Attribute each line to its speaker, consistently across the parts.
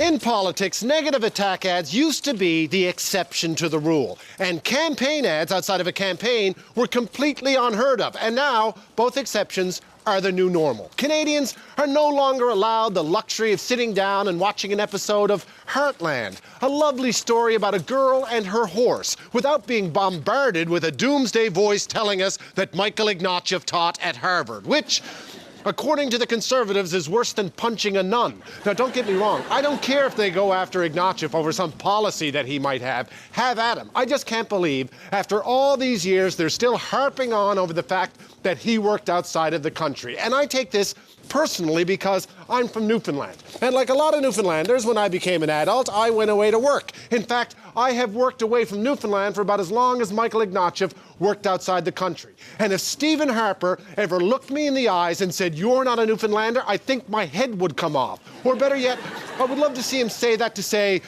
Speaker 1: In politics, negative attack ads used to be the exception to the rule, and campaign ads outside of a campaign were completely unheard of. And now, both exceptions are the new normal. Canadians are no longer allowed the luxury of sitting down and watching an episode of Heartland, a lovely story about a girl and her horse, without being bombarded with a doomsday voice telling us that Michael Ignatieff taught at Harvard, which, according to the Conservatives, is worse than punching a nun. Now, don't get me wrong. I don't care if they go after Ignatieff over some policy that he might have. Have at him. I just can't believe, after all these years, they're still harping on over the fact that he worked outside of the country. And I take this personally because I'm from Newfoundland. And like a lot of Newfoundlanders, when I became an adult, I went away to work. In fact, I have worked away from Newfoundland for about as long as Michael Ignatieff worked outside the country. And if Stephen Harper ever looked me in the eyes and said, "You're not a Newfoundlander," I think my head would come off. Or better yet, I would love to see him say that to, say,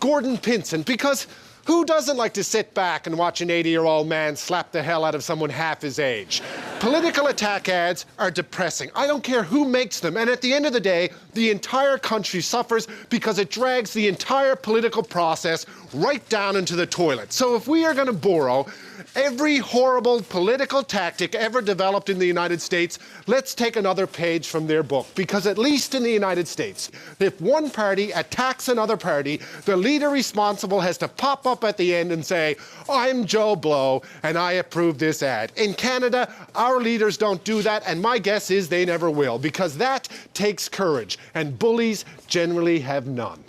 Speaker 1: Gordon Pinson, because who doesn't like to sit back and watch an 80-year-old man slap the hell out of someone half his age? Political attack ads are depressing. I don't care who makes them. And at the end of the day, the entire country suffers because it drags the entire political process right down into the toilet. So if we are going to borrow every horrible political tactic ever developed in the United States, let's take another page from their book. Because at least in the United States, if one party attacks another party, the leader responsible has to pop up at the end and say, "I'm Joe Blow, and I approve this ad." In Canada, our leaders don't do that, and my guess is they never will, because that takes courage, and bullies generally have none.